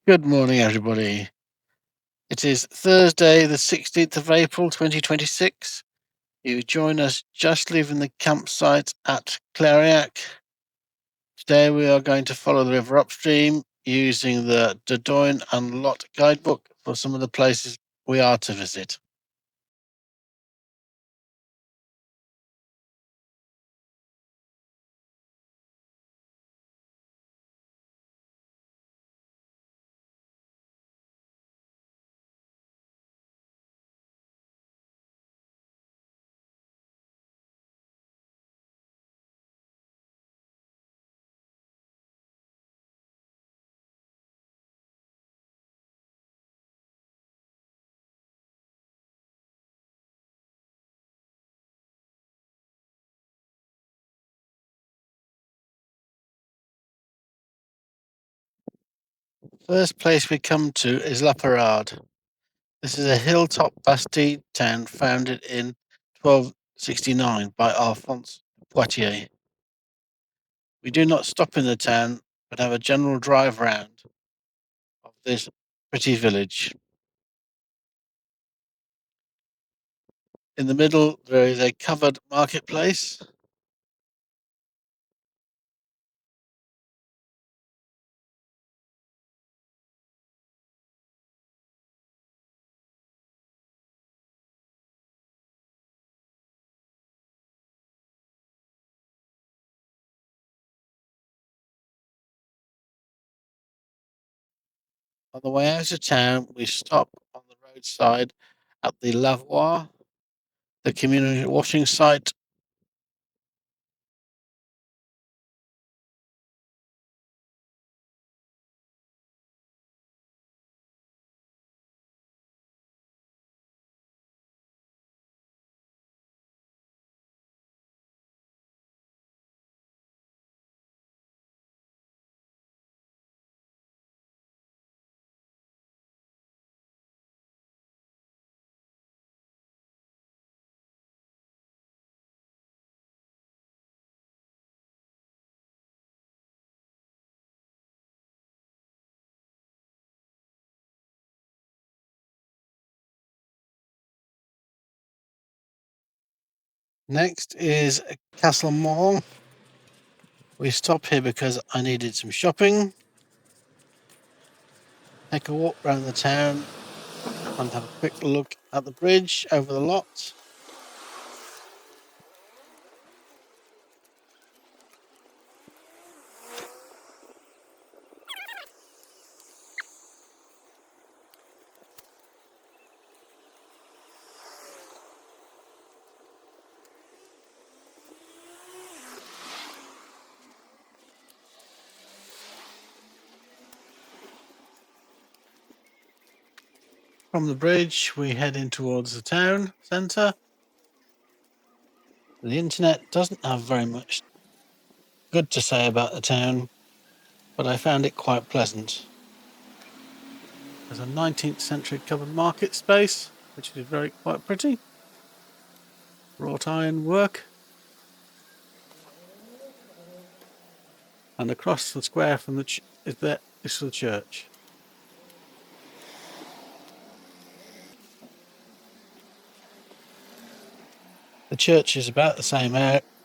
Good morning, everybody. It is Thursday, the 16th of April, 2026. You join us just leaving the campsite at Clairac. Today, we are going to follow the river upstream using the Dordogne and Lot guidebook for some of the places we are to visit. First place we come to is La Parade. This is a hilltop bastide town founded in 1269 by Alphonse Poitiers. We do not stop in the town, but have a general drive round of this pretty village. In the middle, there is a covered marketplace. On the way out of town, we stop on the roadside at the lavoir, the community washing site. Next is Castelmoron. We stop here because I needed some shopping. Take a walk around the town and have a quick look at the bridge over the lot. From the bridge, we head in towards the town centre. The internet doesn't have very much good to say about the town, but I found it quite pleasant. There's a 19th century covered market space, which is very quite pretty. Wrought iron work. And across the square from the is the church. The church is about the same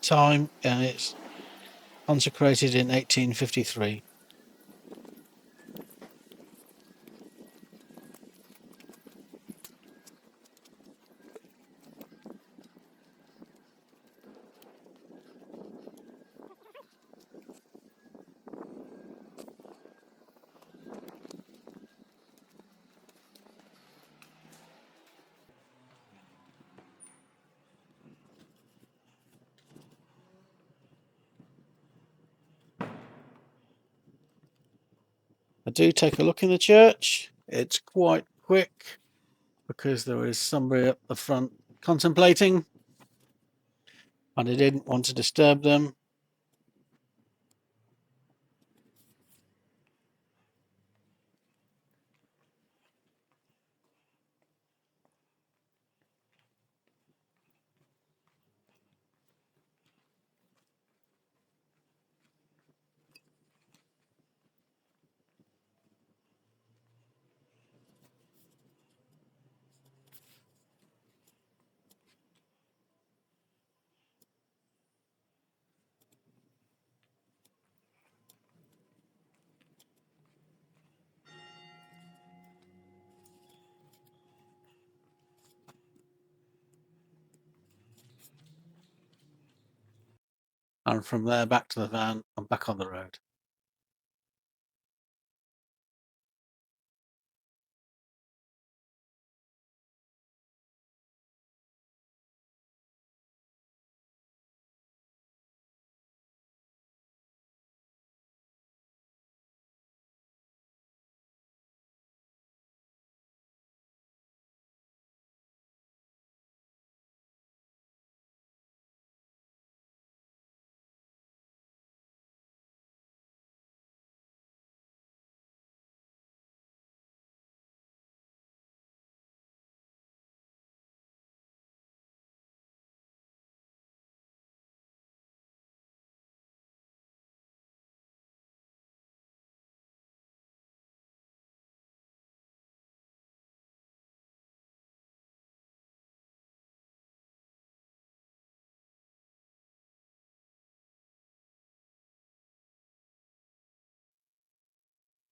time, and it's consecrated in 1853. I do take a look in the church. It's quite quick because there is somebody at the front contemplating, and I didn't want to disturb them. and from there back to the van and back on the road.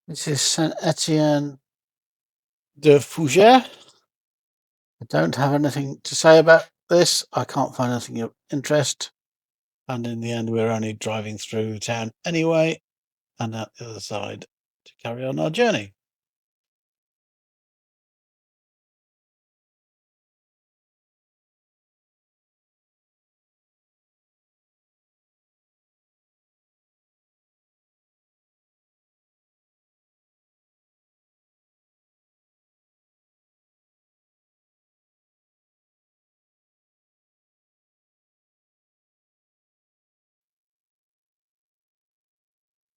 This is Saint Etienne de Fougères. I don't have anything to say about this. I can't find anything of interest. And in the end, we're only driving through town anyway and out the other side to carry on our journey.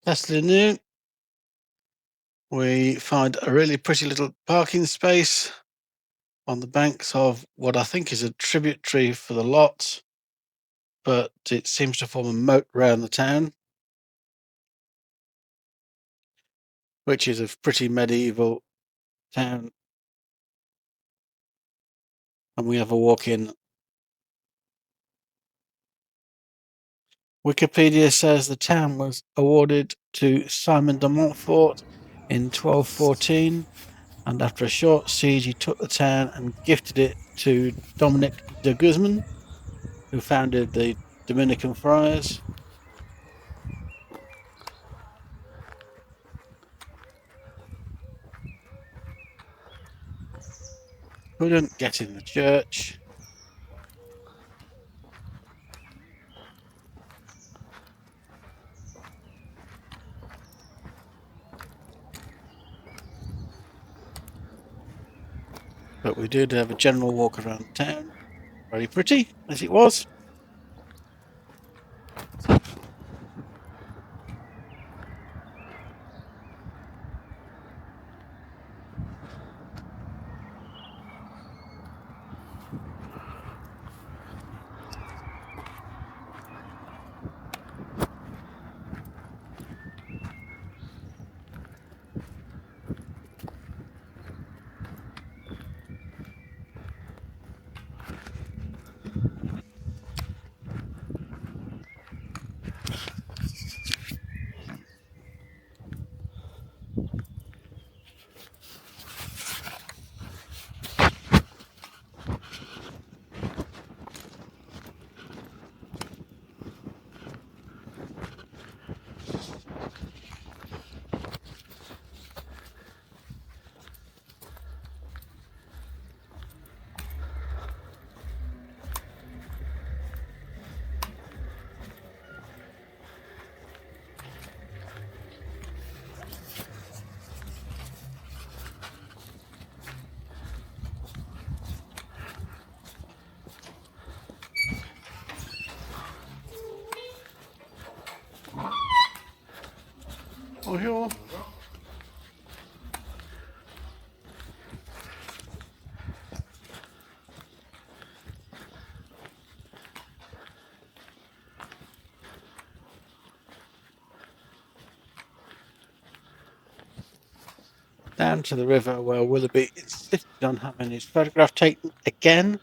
Castelmoron, we find a really pretty little parking space on the banks of what I think is a tributary for the lot, but it seems to form a moat around the town, which is a pretty medieval town. And we have a walk in. Wikipedia says the town was awarded to Simon de Montfort in 1214, and after a short siege, he took the town and gifted it to Dominic de Guzman, who founded the Dominican Friars. Couldn't get in the church. But we did have a general walk around town. Very pretty, as it was. Bonjour. Down to the river where Willoughby insisted on having his photograph taken again.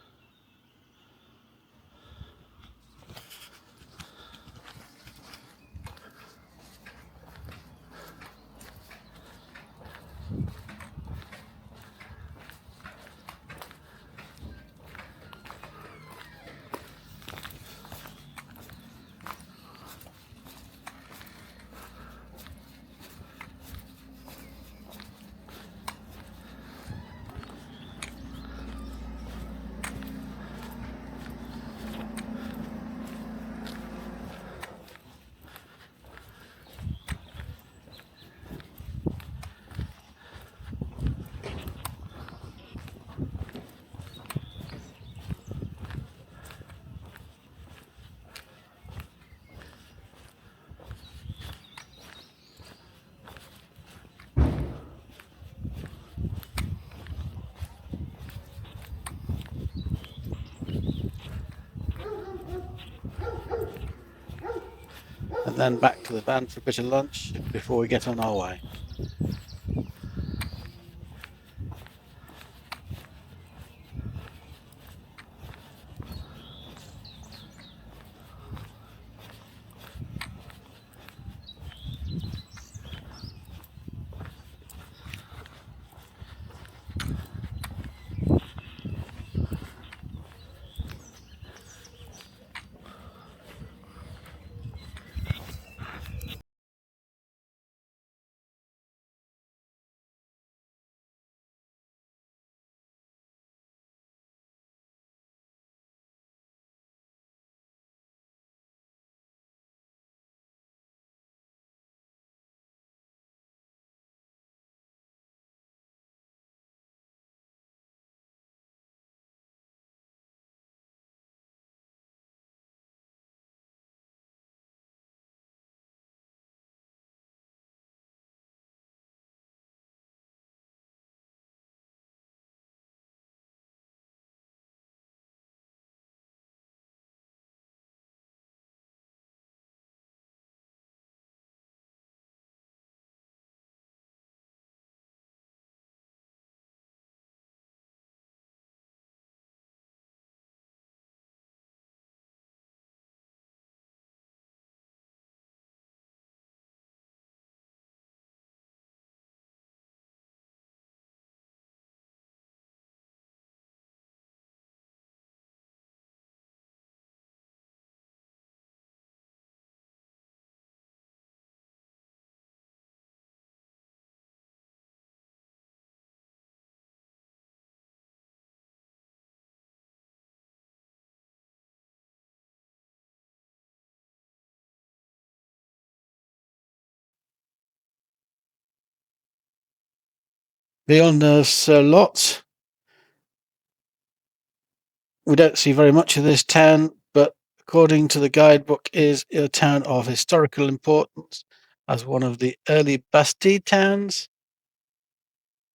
and then back to the van for a bit of lunch before we get on our way. Beyond Lot, we don't see very much of this town, but according to the guidebook, is a town of historical importance as one of the early Bastide towns,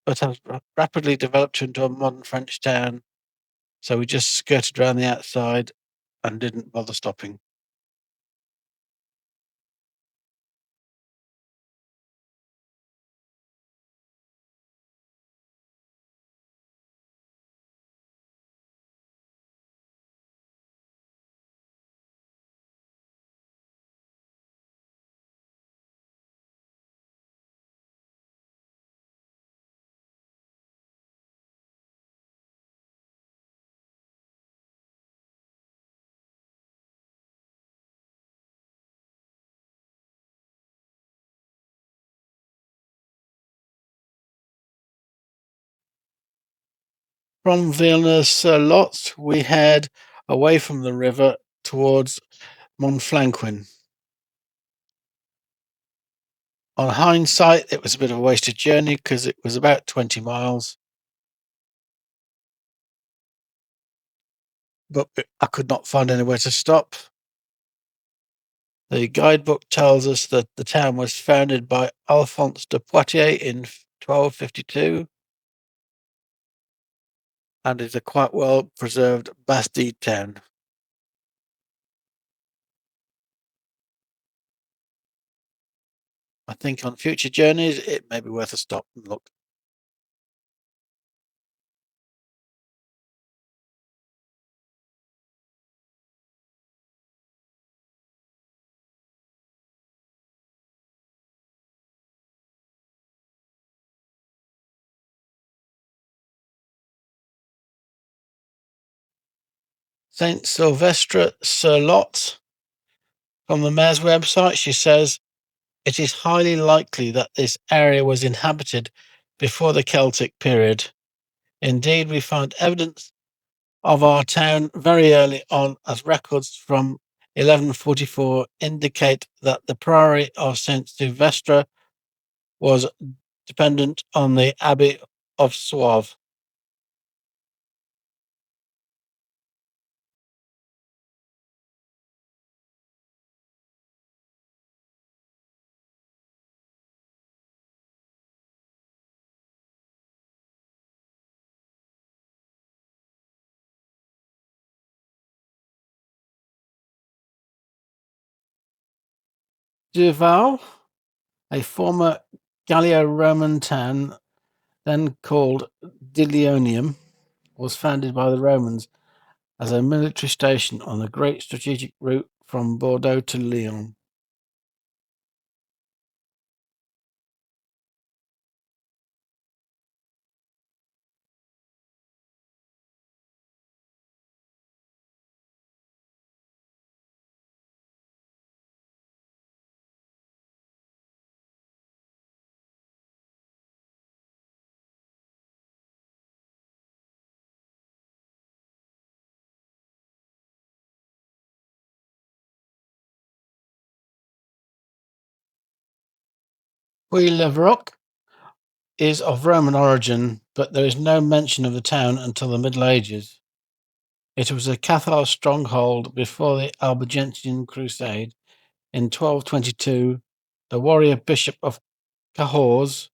but has rapidly developed into a modern French town. So we just skirted around the outside and didn't bother stopping. From Villeneuve-sur-Lot, we head away from the river towards Montflanquin. On hindsight, it was a bit of a wasted journey because it was about 20 miles. But I could not find anywhere to stop. The guidebook tells us that the town was founded by Alphonse de Poitiers in 1252 and is a quite well preserved Bastide town. I think on future journeys it may be worth a stop and look. Saint Sylvestre sur Lot, from the mayor's website, she says, it is highly likely that this area was inhabited before the Celtic period. Indeed, we find evidence of our town very early on, as records from 1144 indicate that the priory of Saint Sylvestre was dependent on the Abbey of Sauve. Duval, a former Gallo-Roman town, then called Dilionium, was founded by the Romans as a military station on a great strategic route from Bordeaux to Lyon. Puy-le-Roc is of Roman origin, but there is no mention of the town until the Middle Ages. It was a Cathar stronghold before the Albigensian Crusade. In 1222, the warrior bishop of Cahors,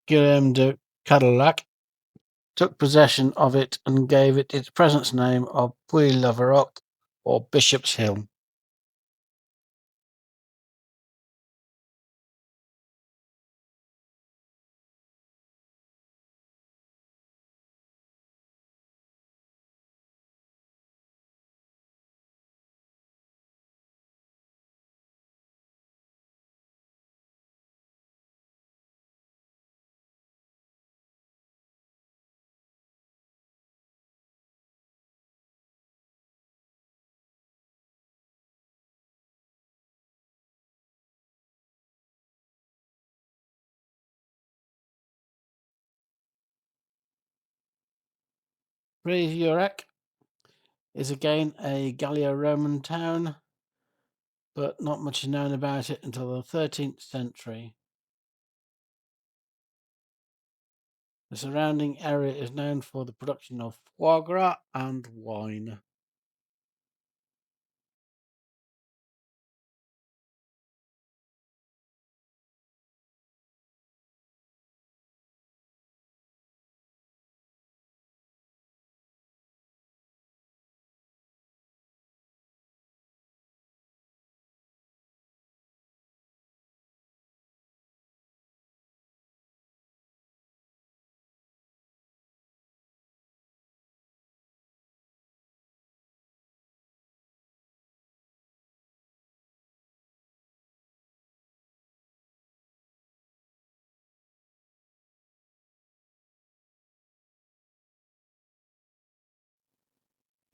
Guillaume de Clairac, took possession of it and gave it its present name of Puy-le-Roc, or Bishop's Hill. Clairac is again a Gallo-Roman town, but not much is known about it until the 13th century. The surrounding area is known for the production of foie gras and wine.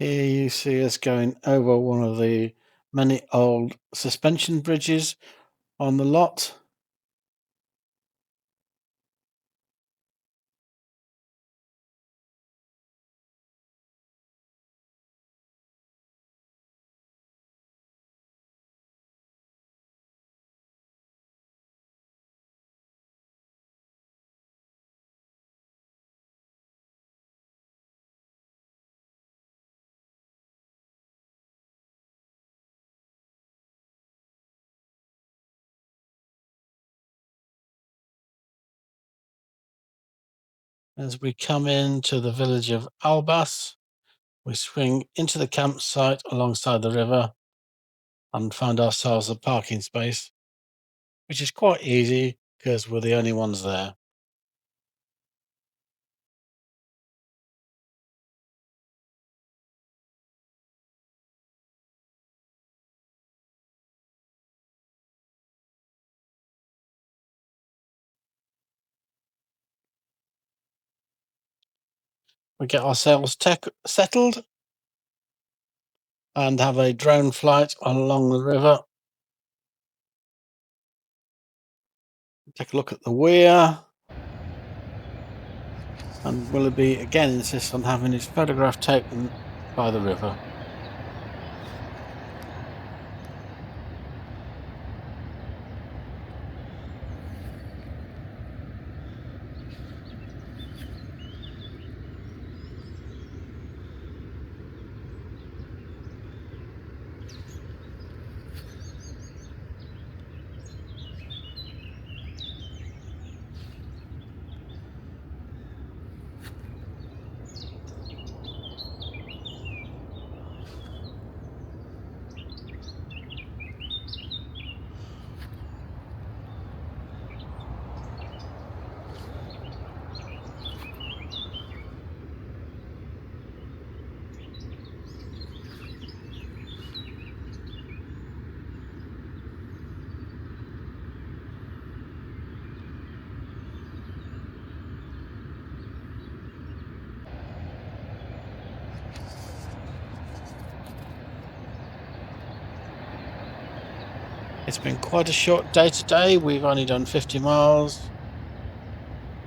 Here you see us going over one of the many old suspension bridges on the lot. As we come into the village of Albas, we swing into the campsite alongside the river and find ourselves a parking space, which is quite easy because we're the only ones there. We get ourselves settled and have a drone flight along the river. Take a look at the weir. And Willoughby again insists on having his photograph taken by the river. It's been quite a short day today. We've only done 50 miles,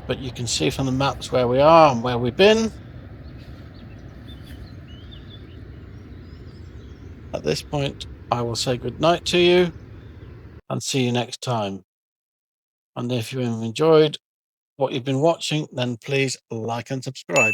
but you can see from the maps where we are and where we've been. At this point, I will say good night to you and see you next time. And if you have enjoyed what you've been watching, then please like and subscribe.